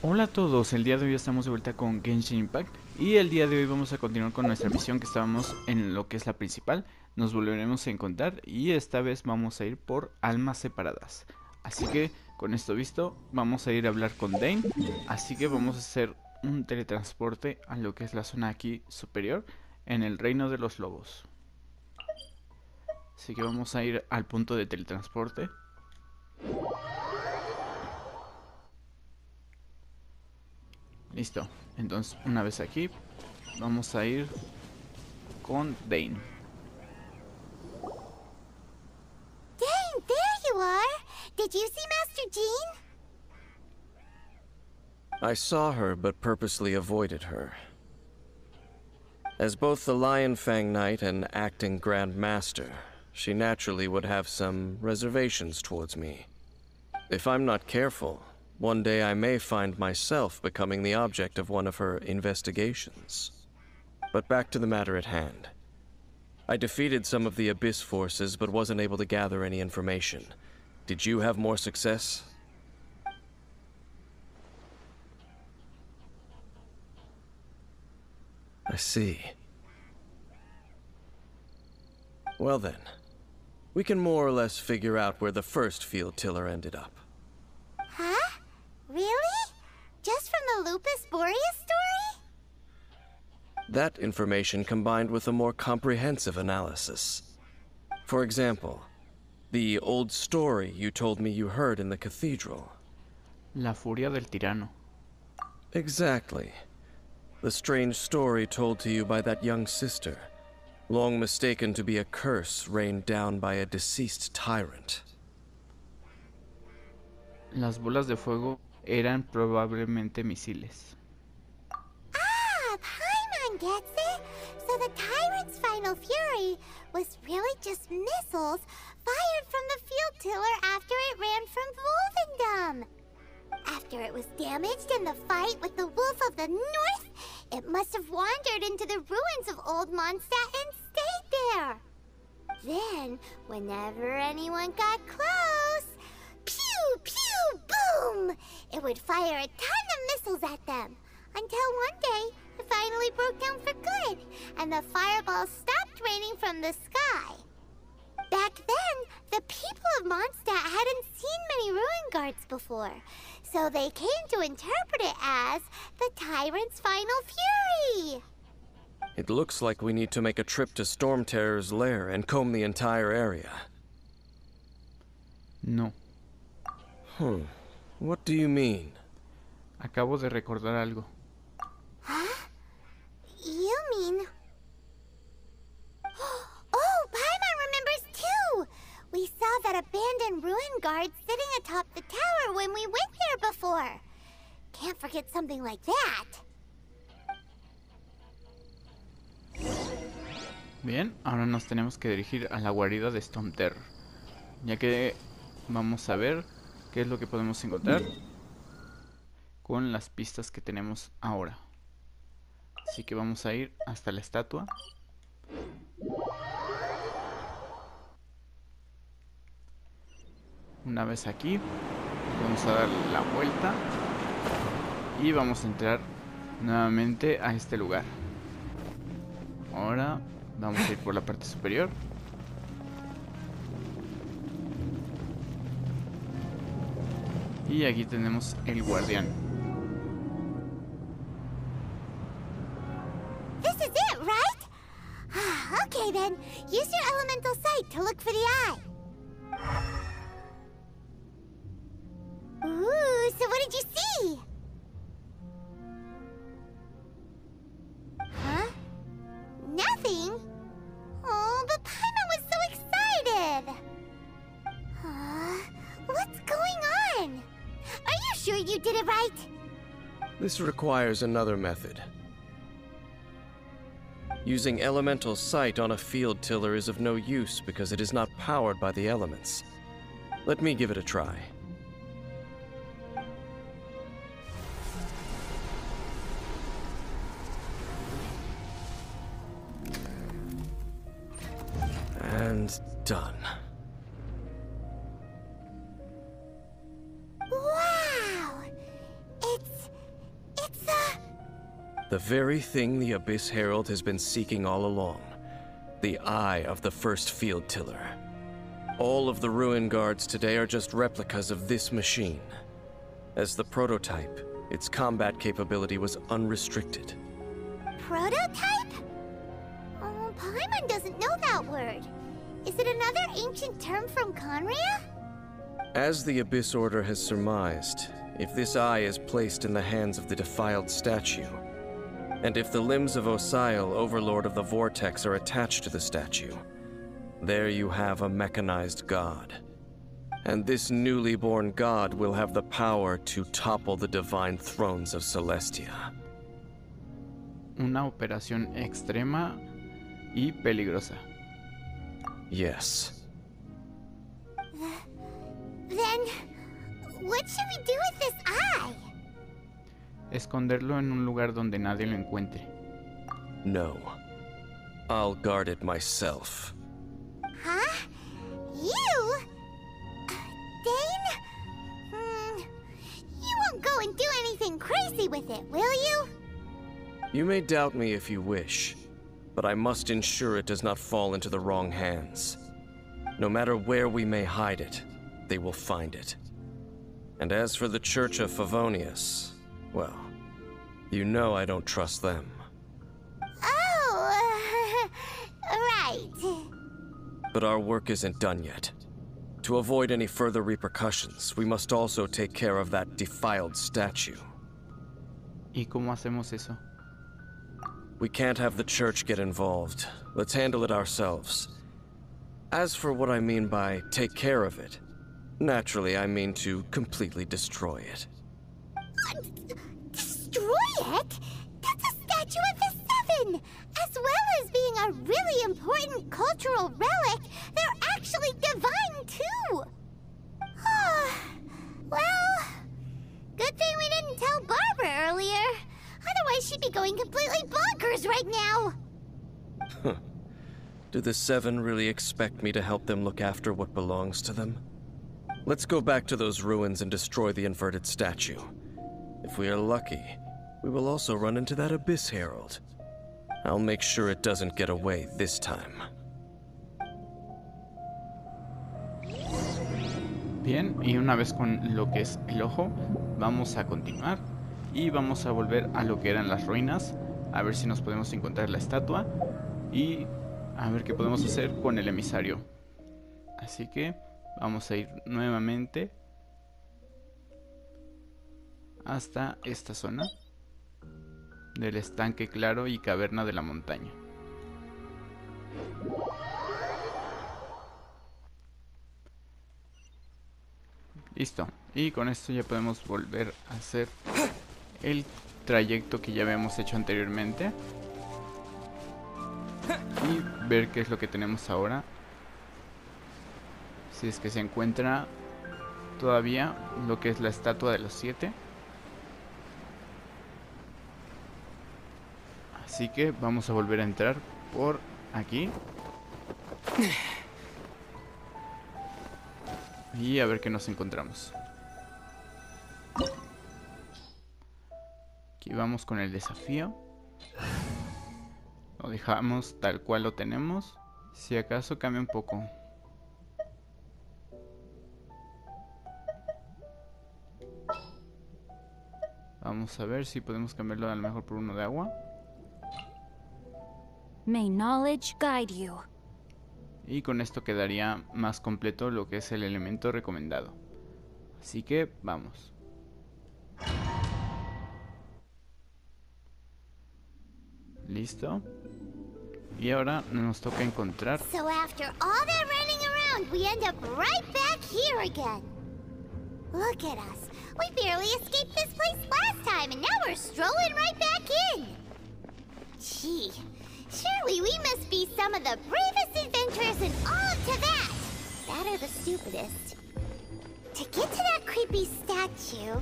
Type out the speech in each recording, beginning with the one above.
Hola a todos, el día de hoy estamos de vuelta con Genshin Impact y el día de hoy vamos a continuar con nuestra misión que estábamos en lo que es la principal. Nos volveremos a encontrar y esta vez vamos a ir por almas separadas. Así que con esto visto vamos a ir a hablar con Dain, así que vamos a hacer un teletransporte a lo que es la zona aquí superior en el reino de los lobos. Así que vamos a ir al punto de teletransporte. Listo, entonces una vez aquí vamos a ir con Dain. Dain, there you are! Did you see Master Jean? I saw her, but purposely avoided her. As both the Lion Fang Knight and acting Grand Master, she naturally would have some reservations towards me. If I'm not careful, one day I may find myself becoming the object of one of her investigations. But back to the matter at hand. I defeated some of the Abyss forces, but wasn't able to gather any information. Did you have more success? I see. Well then, we can more or less figure out where the first field tiller ended up. Huh? Really? Just from the Lupus Boreas story? That information combined with a more comprehensive analysis. For example, the old story you told me you heard in the cathedral. La furia del tirano. Exactly. The strange story told to you by that young sister, long mistaken to be a curse rained down by a deceased tyrant. Las bolas de fuego eran probablemente misiles. Ah, Paimon gets it! So the tyrant's final fury was really just missiles fired from the field tiller after it ran from Wolvendom. After it was damaged in the fight with the Wolf of the North, it must have wandered into the ruins of Old Mondstadt and stayed there. Then, whenever anyone got close, pew, pew, boom! It would fire a ton of missiles at them. Until one day, it finally broke down for good, and the fireballs stopped raining from the sky. Back then, the people of Mondstadt hadn't seen many ruin guards before, so they came to interpret it as the tyrant's final fury. It looks like we need to make a trip to Storm Terror's lair and comb the entire area. No, What do you mean? acabo de recordar algo. Huh? You mean... Oh, Paimon remembers too! We saw that abandoned ruin guard sitting atop the tower when we went there before. Can't forget something like that. Bien, ahora nos tenemos que dirigir a la guarida de Storm Terror, ya que vamos a ver qué es lo que podemos encontrar con las pistas que tenemos ahora. Así que vamos a ir hasta la estatua. Una vez aquí, vamos a dar la vuelta y vamos a entrar nuevamente a este lugar. Ahora vamos a ir por la parte superior. Y aquí tenemos el guardián. This is it, right? Okay then, use your elemental sight to look for the eye. Ooh, so what did you see? Huh? Nothing? Oh, but Paimon was so excited! What's going on? Are you sure you did it right? This requires another method. Using elemental sight on a field tiller is of no use because it is not powered by the elements. Let me give it a try. And done. Wow! It's The very thing the Abyss Herald has been seeking all along. The eye of the first field tiller. All of the ruin guards today are just replicas of this machine. As the prototype, its combat capability was unrestricted. Prototype? Oh, Paimon doesn't know that word. Is it another ancient term from Conria? As the Abyss Order has surmised, if this eye is placed in the hands of the defiled statue, and if the limbs of Osial, Overlord of the Vortex, are attached to the statue, there you have a mechanized god. And this newly born god will have the power to topple the divine thrones of Celestia. Una operación extrema y peligrosa. Yes. Then, what should we do with this eye? Esconderlo en un lugar donde nadie lo encuentre. No. I'll guard it myself. Huh? You? Dane? You won't go and do anything crazy with it, will you? You may doubt me if you wish, but I must ensure it does not fall into the wrong hands. No matter where we may hide it, they will find it. And as for the Church of Favonius, well, you know I don't trust them. Oh, right. But our work isn't done yet. To avoid any further repercussions, we must also take care of that defiled statue. ¿Y cómo hacemos eso? We can't have the church get involved. Let's handle it ourselves. As for what I mean by take care of it, naturally I mean to completely destroy it. Destroy it? That's a statue of the Seven! As well as being a really important cultural relic, they're actually divine too! Well, good thing we didn't tell Barbara earlier. Otherwise she'd be going completely bonkers right now! Do the Seven really expect me to help them look after what belongs to them? Let's go back to those ruins and destroy the inverted statue. If we are lucky, we will also run into that Abyss Herald. I'll make sure it doesn't get away this time. Bien, y una vez con lo que es el ojo, vamos a continuar y vamos a volver a lo que eran las ruinas, a ver si nos podemos encontrar la estatua y a ver qué podemos hacer con el emisario. Así que vamos a ir nuevamente hasta esta zona del estanque claro y caverna de la montaña. Listo, y con esto ya podemos volver a hacer el trayecto que ya habíamos hecho anteriormente y ver qué es lo que tenemos ahora, si es que se encuentra todavía lo que es la estatua de los 7. Así que vamos a volver a entrar por aquí y a ver qué nos encontramos. Aquí vamos con el desafío. Lo dejamos tal cual lo tenemos. Si acaso cambia un poco. Vamos a ver si podemos cambiarlo a lo mejor por uno de agua. May knowledge guide you. Y con esto quedaría más completo lo que es el elemento recomendado. Así que vamos. Listo. Y ahora nos toca encontrar. So after all that running around, we end up right back here again. Look at us. We barely escaped this place last time, and now we're strolling right back in. Gee, surely we must be some of the bravest adventurers in all of Tibet. That or the stupidest. To get to that creepy statue,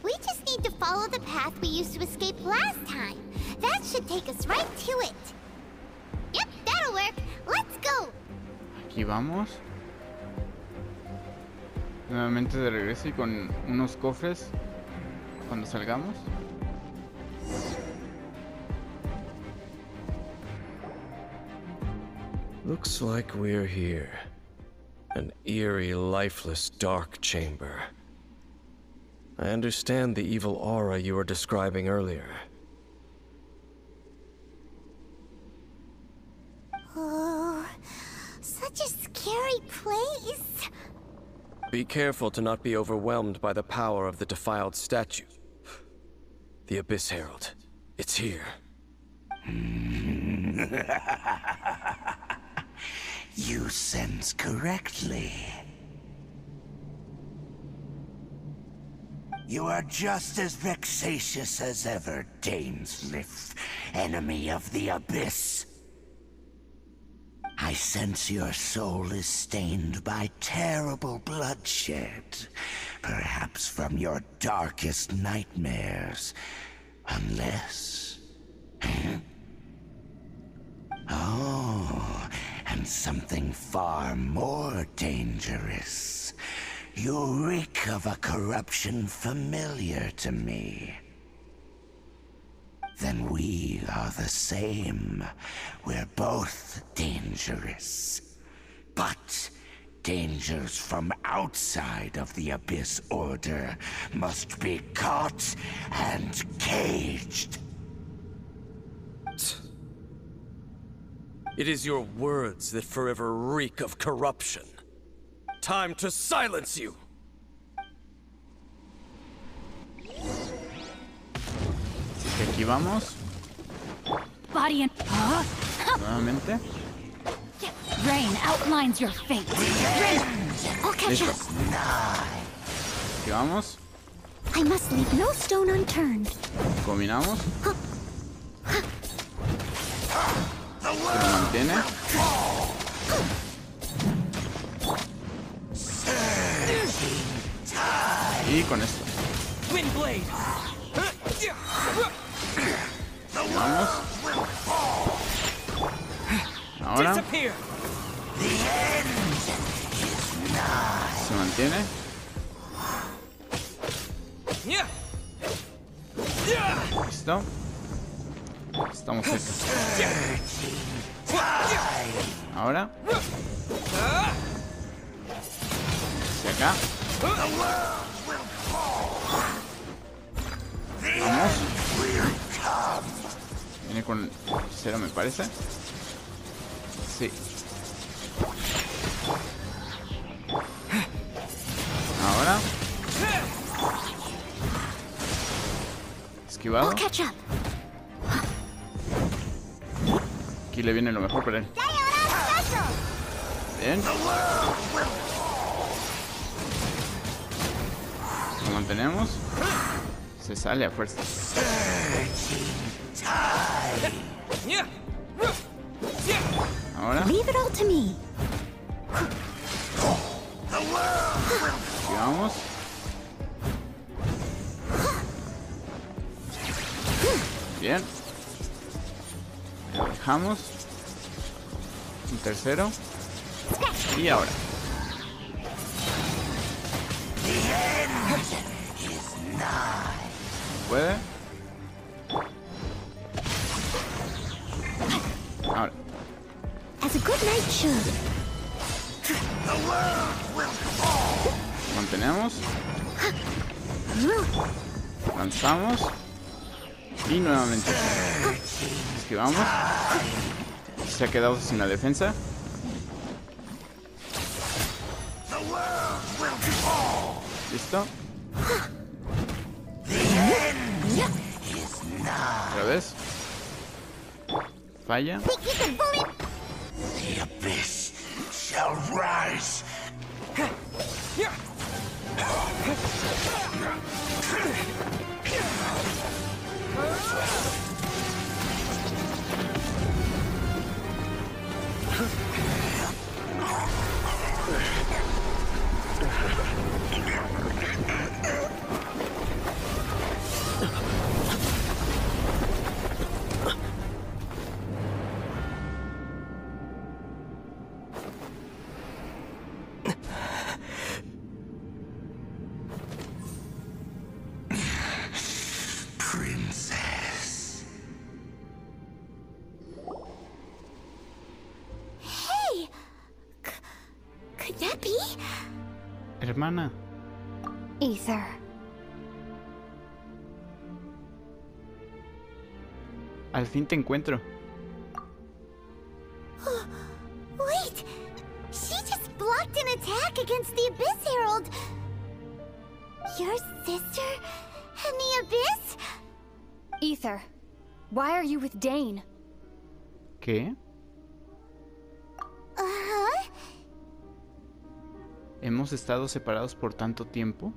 we just need to follow the path we used to escape last time. That should take us right to it. Yep, that'll work. Let's go. Aquí vamos. Nuevamente de regreso y con unos cofres cuando salgamos. Looks like we're here. An eerie, lifeless, dark chamber. I understand the evil aura you were describing earlier. Oh, such a scary place. Be careful to not be overwhelmed by the power of the defiled statue. The Abyss Herald. It's here. You sense correctly. You are just as vexatious as ever, Dainsleif, enemy of the Abyss. I sense your soul is stained by terrible bloodshed, perhaps from your darkest nightmares, unless... Oh, and something far more dangerous. You reek of a corruption familiar to me. Then we are the same. We're both dangerous. But dangers from outside of the Abyss Order must be caught and caged. It is your words that forever reek of corruption. Time to silence you! Así que aquí vamos. Body and... Nuevamente. Rain outlines your fate. Rain! I'll catch Listo. up. Aquí vamos. I must leave no stone unturned. Combinamos. Se lo mantiene. Y con esto. Vamos. Ahora. Se mantiene. Listo. Estamos cerca. Ahora. Hacia acá. Vamos. Viene con cero, me parece. Sí. Ahora. Esquivado. I'll catch up. Aquí le viene lo mejor para él. Bien. Lo mantenemos. Se sale a fuerza. Ahora. Leave it all to me. Aquí vamos. Bien. Lo dejamos. Un tercero. Y ahora. ¿Puede? Ahora. As a good knight should. Mantenemos. Lanzamos. Y nuevamente. Esquivamos. Se ha quedado sin la defensa. Listo. Otra vez. Falla. The Abyss shall rise. Hermana. Aether. Al fin te encuentro. Wait! She just blocked an attack against the Abyss Herald! Your sister and the Abyss? Aether, why are you with Dane? ¿Qué? Uh-huh. ¿Hemos estado separados por tanto tiempo?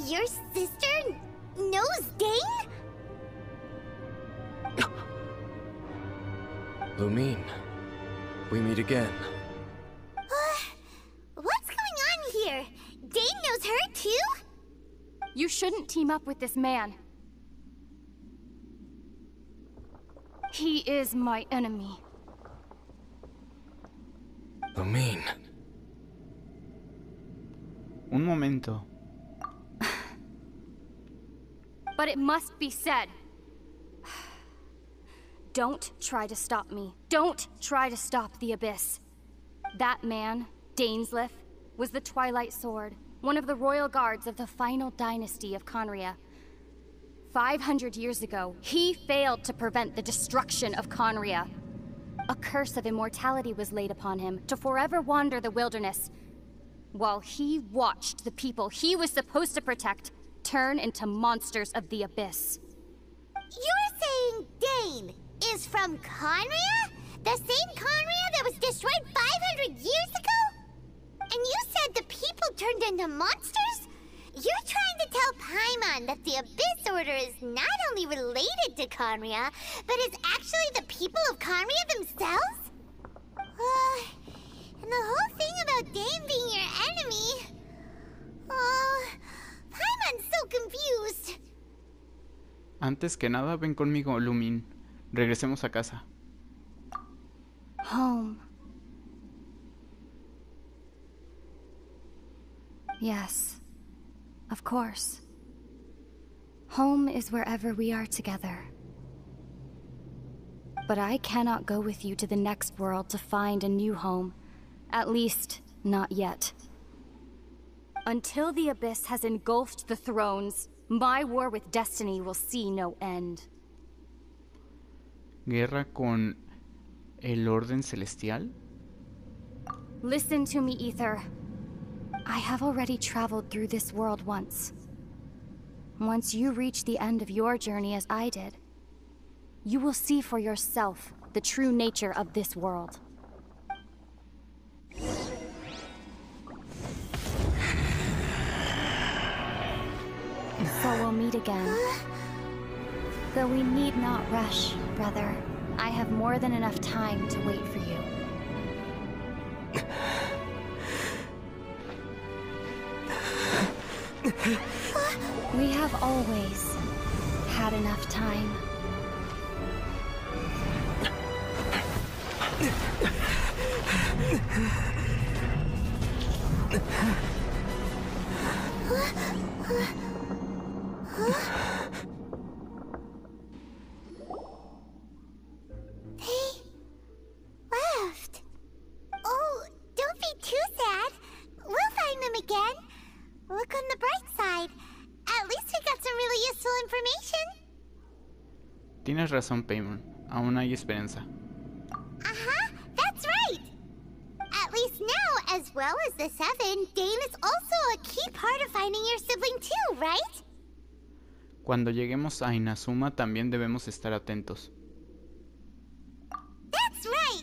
Your sister knows Dane? Lumine, we meet again. What's going on here? Dane knows her too? You shouldn't team up with this man. He is my enemy. Lumine. Un momento. But it must be said. Don't try to stop me. Don't try to stop the Abyss. That man, Dainsleif, was the Twilight Sword, one of the royal guards of the final dynasty of Conria. 500 years ago, he failed to prevent the destruction of Conria. A curse of immortality was laid upon him to forever wander the wilderness, while he watched the people he was supposed to protect turn into monsters of the Abyss. You're saying Dane is from Conria? The same Conria that was destroyed 500 years ago? And you said the people turned into monsters? You're trying to tell Paimon that the Abyss Order is not only related to Conria, but is actually the people of Conria themselves? And the whole thing about Dane being your enemy... Paimon's so confused. Antes que nada, ven conmigo, Lumine. Regresemos a casa. Home. Yes, of course. Home is wherever we are together. But I cannot go with you to the next world to find a new home. At least, not yet. Until the Abyss has engulfed the thrones, my war with destiny will see no end. ¿Guerra con el orden celestial? Listen to me, Aether. I have already traveled through this world once. Once you reach the end of your journey as I did, you will see for yourself the true nature of this world. So we'll meet again. Though we need not rush, brother. I have more than enough time to wait for you. We have always had enough time. They left. Oh, don't be too sad. We'll find them again. Look on the bright side. At least we got some really useful information. Tienes razón, Paimon. Aún hay esperanza. Uh-huh, that's right. At least now, as well as the Seven, Dane is also a key part of finding your sibling too, right? Cuando lleguemos a Inazuma también debemos estar atentos. That's right.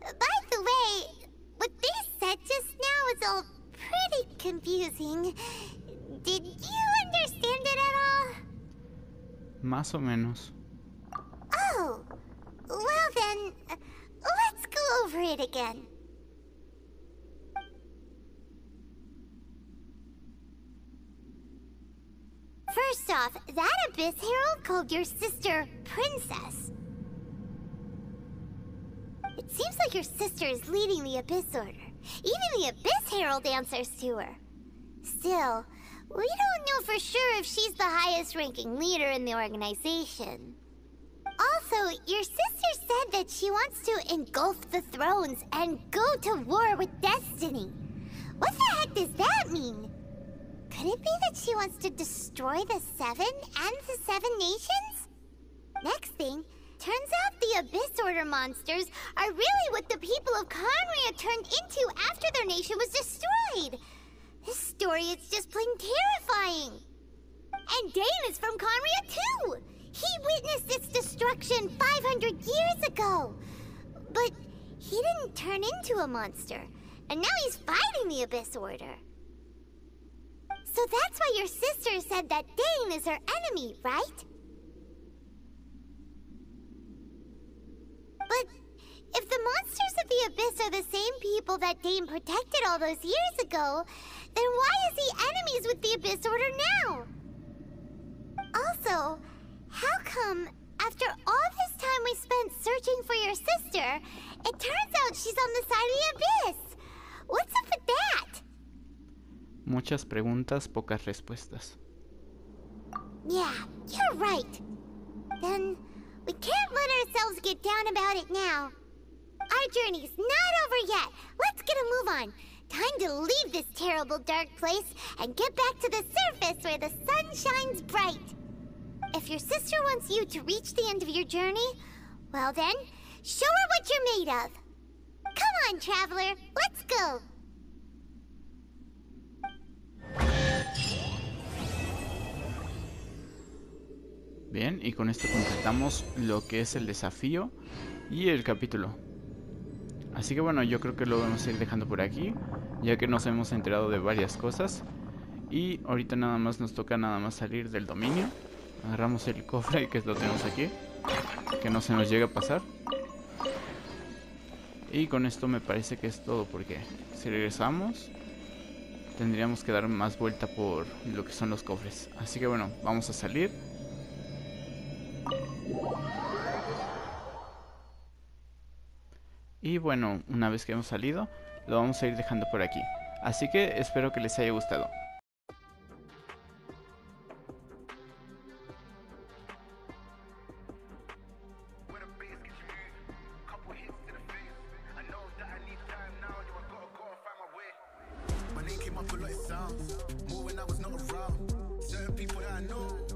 By the way, what they said just now is all pretty confusing. Did you understand it at all? Más o menos. Oh, well then, let's go over it again. First off, that Abyss Herald called your sister Princess. It seems like your sister is leading the Abyss Order. Even the Abyss Herald answers to her. Still, we don't know for sure if she's the highest-ranking leader in the organization. Also, your sister said that she wants to engulf the thrones and go to war with destiny. What the heck does that mean? Could it be that she wants to destroy the Seven and the Seven Nations? Next thing, turns out the Abyss Order monsters are really what the people of Khaenri'ah turned into after their nation was destroyed. This story is just plain terrifying. And Dane is from Khaenri'ah too! He witnessed its destruction 500 years ago! But he didn't turn into a monster, and now he's fighting the Abyss Order. So that's why your sister said that Dane is her enemy, right? But if the monsters of the Abyss are the same people that Dane protected all those years ago, then why is he enemies with the Abyss Order now? Also, how come, after all this time we spent searching for your sister, it turns out she's on the side of the Abyss? What's up with that? Muchas preguntas, pocas respuestas. Yeah, you're right. Then we can't let ourselves get down about it now. Our journey's not over yet. Let's get a move on. Time to leave this terrible dark place and get back to the surface where the sun shines bright. If your sister wants you to reach the end of your journey, well then, show her what you're made of. Come on, traveler, let's go. Bien, y con esto completamos lo que es el desafío y el capítulo. Así que bueno, yo creo que lo vamos a ir dejando por aquí, ya que nos hemos enterado de varias cosas. Y ahorita nada más nos toca salir del dominio. Agarramos el cofre que lo tenemos aquí, que no se nos llegue a pasar. Y con esto me parece que es todo, porque si regresamos tendríamos que dar más vuelta por lo que son los cofres. Así que bueno, vamos a salir. Y bueno, una vez que hemos salido, lo vamos a ir dejando por aquí. Así que espero que les haya gustado. My name came up a lot, it sounds more when I was not around. Certain people that I know